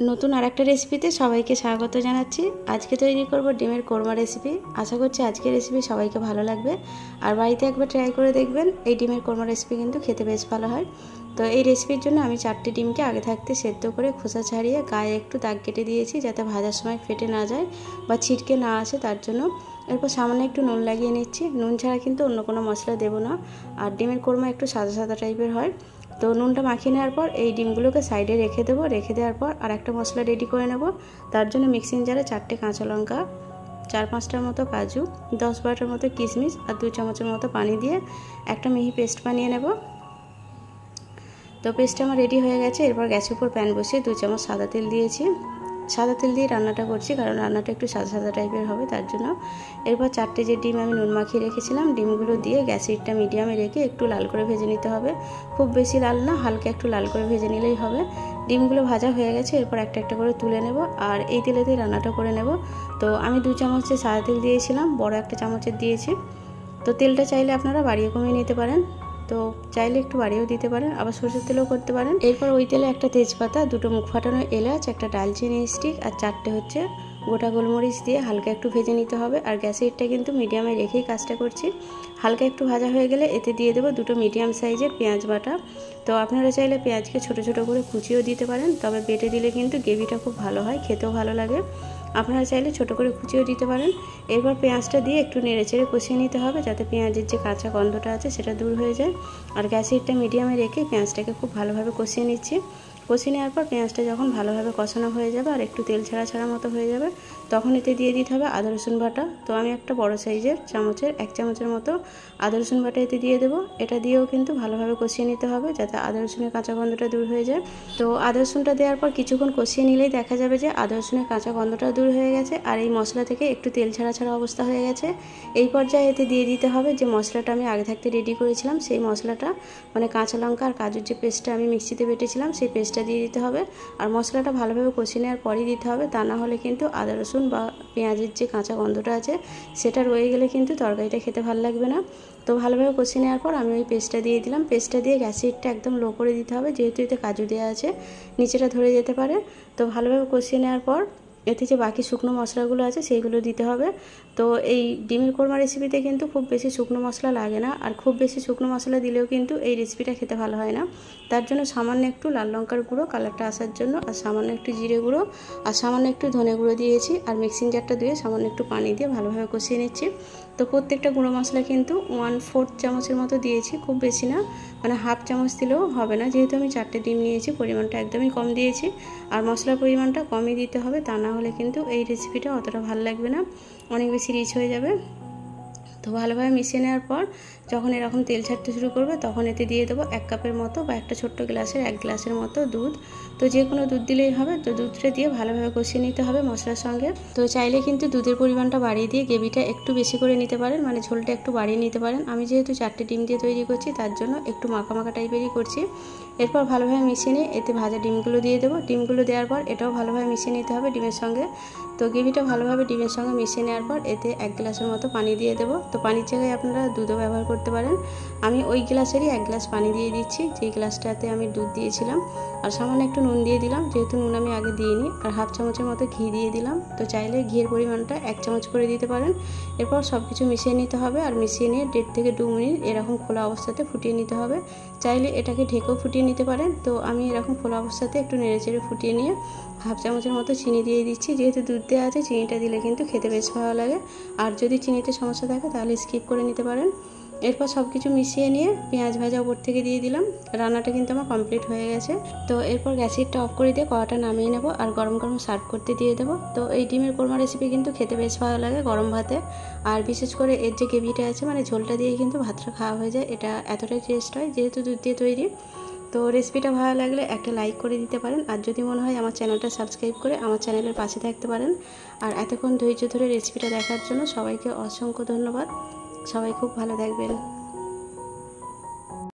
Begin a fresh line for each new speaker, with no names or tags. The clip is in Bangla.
নতুন আরেকটা রেসিপিতে সবাইকে স্বাগত জানাচ্ছি। আজকে তৈরি করব ডিমের কোরমা রেসিপি। আশা করছি আজকের রেসিপি সবাইকে ভালো লাগবে আর বাড়িতে একবার ট্রাই করে দেখবেন। এই ডিমের কোরমা রেসিপি কিন্তু খেতে বেশ ভালো হয়। তো এই রেসিপির জন্য আমি 4টি ডিমকে আগে থাকতে সেদ্ধ করে খোসা ছাড়িয়ে গায়ে একটু দাগ কেটে দিয়েছি, যাতে ভাজার সময় ফেটে না যায় বা ছিটকে না আসে, তার জন্য। এরপর সামান্য একটু নুন লাগিয়ে নিচ্ছি। নুন ছাড়া কিন্তু অন্য কোনো মশলা দেবো না। আর ডিমের কোরমা একটু সাদা সাদা টাইপের হয়। তো নুনটা মাখিয়ে নেওয়ার পর এই ডিমগুলোকে সাইডে রেখে দেবো। রেখে দেওয়ার পর আর একটা মশলা রেডি করে নেব। তার জন্য মিক্সিং জারে 4টে কাঁচা লঙ্কা, 4-5টার মতো কাজু, 10-12টার মতো কিশমিশ আর 2 চামচের মতো পানি দিয়ে একটা মিহি পেস্ট বানিয়ে নেব। তো পেস্টটা আমার রেডি হয়ে গেছে। এরপর গ্যাসের উপর প্যান বসিয়ে 2 চামচ সাদা তেল দিয়েছি। সাদা তেল দিয়ে রান্নাটা করছি কারণ রান্নাটা একটু সাদা সাদা টাইপের হবে, তার জন্য। এরপর 4টে যে ডিম আমি নুন মাখিয়ে রেখেছিলাম, ডিমগুলো দিয়ে গ্যাসের হিটটা মিডিয়ামে রেখে একটু লাল করে ভেজে নিতে হবে। খুব বেশি লাল না, হালকা একটু লাল করে ভেজে নিলেই হবে। ডিমগুলো ভাজা হয়ে গেছে। এরপর একটা একটা করে তুলে নেব আর এই তেলেতেই রান্নাটা করে নেব। তো আমি 2 চামচের সাদা তেল দিয়েছিলাম, বড় একটা চামচের দিয়েছি। তো তেলটা চাইলে আপনারা বাড়িয়ে কমিয়ে নিতে পারেন। তো চাইলে একটু বাড়িয়েও দিতে পারেন, আবার সরষের তেলও করতে পারেন। এরপর ওই তেলে একটা তেজপাতা, 2টো মুখ ফাটানো এলাচ, একটা ডালচিনি স্টিক আর 4টে হচ্ছে গোটা গোলমরিচ দিয়ে হালকা একটু ভেজে নিতে হবে। আর গ্যাসের হিটটা কিন্তু মিডিয়ামে রেখেই কাজটা করছি। হালকা একটু ভাজা হয়ে গেলে এতে দিয়ে দেবো 2টো মিডিয়াম সাইজের পেঁয়াজ বাটা। তো আপনারা চাইলে পেঁয়াজকে ছোটো ছোটো করে কুচিয়েও দিতে পারেন, তবে বেটে দিলে কিন্তু গ্রেভিটা খুব ভালো হয়, খেতেও ভালো লাগে। আপনারা চাইলে ছোটো করে কুচিয়েও দিতে পারেন। এরপর পেঁয়াজটা দিয়ে একটু নেড়েচেড়ে কষিয়ে নিতে হবে, যাতে পেঁয়াজের যে কাঁচা গন্ধটা আছে সেটা দূর হয়ে যায়। আর গ্যাসের হিটটা মিডিয়ামে রেখে পেঁয়াজটাকে খুব ভালোভাবে কষিয়ে নিচ্ছি। কষিয়ে নেওয়ার পর পেঁয়াজটা যখন ভালোভাবে কষানো হয়ে যাবে আর একটু তেল ছাড়া ছাড়া মতো হয়ে যাবে, তখন এতে দিয়ে দিতে হবে আদা রসুন বাটা। তো আমি একটা বড় সাইজের চামচের 1 চামচের মতো আদা রসুন বাটা এতে দিয়ে দেবো। এটা দিয়েও কিন্তু ভালোভাবে কষিয়ে নিতে হবে, যাতে আদা রসুনের কাঁচা গন্ধটা দূর হয়ে যায়। তো আদা রসুনটা দেওয়ার পর কিছুক্ষণ কষিয়ে নিলেই দেখা যাবে যে আদা রসুনের কাঁচা গন্ধটা দূর হয়ে গেছে আর এই মশলা থেকে একটু তেল ছাড়া ছাড়া অবস্থা হয়ে গেছে। এই পর্যায়ে এতে দিয়ে দিতে হবে যে মশলাটা আমি আগে থাকতে রেডি করেছিলাম, সেই মশলাটা, মানে কাঁচা লঙ্কা আর কাজুর যে পেস্টটা আমি মিক্সিতে বেটেছিলাম, সেই পেস্টটা দিয়ে দিতে হবে। আর মশলাটা ভালোভাবে কষিয়ে নেওয়ার পরই দিতে হবে, তা না হলে কিন্তু আদা রসুন বা পেঁয়াজের যে কাঁচা গন্ধটা আছে সেটা রয়ে গেলে কিন্তু তরকারিটা খেতে ভালো লাগবে না। তো ভালোভাবে কষিয়ে নেওয়ার পর আমি ওই পেস্টটা দিয়ে দিলাম। পেস্টটা দিয়ে গ্যাসের হিটটা একদম লো করে দিতে হবে, যেহেতু এতে কাজু দেওয়া আছে, নিচেটা ধরে যেতে পারে। তো ভালোভাবে কষিয়ে নেওয়ার পর এতে যে বাকি শুকনো মশলাগুলো আছে সেইগুলো দিতে হবে। তো এই ডিমের কোরমা রেসিপিতে কিন্তু খুব বেশি শুকনো মশলা লাগে না, আর খুব বেশি শুকনো মশলা দিলেও কিন্তু এই রেসিপিটা খেতে ভালো হয় না। তার জন্য সামান্য একটু লাল লঙ্কার গুঁড়ো কালারটা আসার জন্য, আর সামান্য একটু জিরে গুঁড়ো আর সামান্য একটু ধনে গুঁড়ো দিয়েছি। আর মিক্সিং জারটা দিয়ে সামান্য একটু পানি দিয়ে ভালোভাবে কষিয়ে নিচ্ছি। তো প্রত্যেকটা গুঁড়ো মশলা কিন্তু 1/4 চামচের মতো দিয়েছি, খুব বেশি না, মানে হাফ চামচ দিলেও হবে না, যেহেতু আমি 4টে ডিম নিয়েছি, পরিমাণটা একদমই কম দিয়েছি। আর মশলার পরিমাণটা কমই দিতে হবে, তা না হলে কিন্তু এই রেসিপিটা অতটা ভালো লাগবে না, অনেক বেশি রিচ হয়ে যাবে। তো ভালোভাবে মিশিয়ে নেওয়ার পর যখন এরকম তেল ছাড়তে শুরু করবে, তখন এতে দিয়ে দেবো 1 কাপের মতো বা একটা ছোট্ট গ্লাসের 1 গ্লাসের মতো দুধ। তো যে কোনো দুধ দিলেই হবে। তো দুধটা দিয়ে ভালোভাবে কষিয়ে নিতে হবে মশলার সঙ্গে। তো চাইলে কিন্তু দুধের পরিমাণটা বাড়িয়ে দিয়ে গ্রেভিটা একটু বেশি করে নিতে পারেন, মানে ঝোলটা একটু বাড়িয়ে নিতে পারেন। আমি যেহেতু 4টে ডিম দিয়ে তৈরি করছি, তার জন্য একটু মাখা মাখা টাইপেরই করছি। এরপর ভালোভাবে মিশিয়ে নিয়ে এতে ভাজা ডিমগুলো দিয়ে দেবো। ডিমগুলো দেওয়ার পর এটাও ভালোভাবে মিশিয়ে নিতে হবে ডিমের সঙ্গে। তো গ্রেভিটা ভালোভাবে ডিমের সঙ্গে মিশিয়ে নেওয়ার পর এতে 1 গ্লাসের মতো পানি দিয়ে দেবো। তো পানির জায়গায় আপনারা দুধও ব্যবহার করতে পারেন। আমি ওই গ্লাসেরই 1 গ্লাস পানি দিয়ে দিচ্ছি, যেই গ্লাসটাতে আমি দুধ দিয়েছিলাম। আর সামান্য একটু নুন দিয়ে দিলাম, যেহেতু নুন আমি আগে দিইনি। আর হাফ চামচের মতো ঘি দিয়ে দিলাম। তো চাইলে ঘিয়ের পরিমাণটা 1 চামচ করে দিতে পারেন। এরপর সব কিছু মিশিয়ে নিতে হবে, আর মিশিয়ে নিয়ে 1.5 থেকে 2 মিনিট এরকম খোলা অবস্থাতে ফুটিয়ে নিতে হবে। চাইলে এটাকে ঢেকেও ফুটিয়ে নিতে পারেন। তো আমি এরকম খোলা অবস্থাতে একটু নেড়েচেড়ে ফুটিয়ে নিয়ে হাফ চামচের মতো চিনি দিয়ে দিচ্ছি। যেহেতু দুধ দেওয়া আছে, চিনিটা দিলে কিন্তু খেতে বেশ ভালো লাগে। আর যদি চিনিতে সমস্যা থাকে তাহলে স্কিপ করে নিতে পারেন। এরপর সব কিছু মিশিয়ে নিয়ে পেঁয়াজ ভাজা উপর থেকে দিয়ে দিলাম। রান্নাটা কিন্তু আমার কমপ্লিট হয়ে গেছে। তো এরপর গ্যাসেরটা অফ করে দিয়ে কড়াটা নামিয়ে নেব আর গরম গরম সার্ভ করতে দিয়ে দেবো। তো এই ডিমের কোরমা রেসিপি কিন্তু খেতে বেশ ভালো লাগে গরম ভাতে। আর বিশেষ করে এর যে গ্রেভিটা আছে, মানে ঝোলটা দিয়ে কিন্তু ভাতটা খাওয়া হয়ে যায়। এটা এতটাই টেস্ট হয় যেহেতু দুধ দিয়ে তৈরি। তো রেসিপিটা ভালো লাগলে একটা লাইক করে দিতে পারেন, আর যদি মনে হয় আমার চ্যানেলটা সাবস্ক্রাইব করে আমার চ্যানেলের পাশে থাকতে পারেন। আর এতক্ষণ ধৈর্য ধরে রেসিপিটা দেখার জন্য সবাইকে অসংখ্য ধন্যবাদ। সবাই খুব ভালো থাকবেন।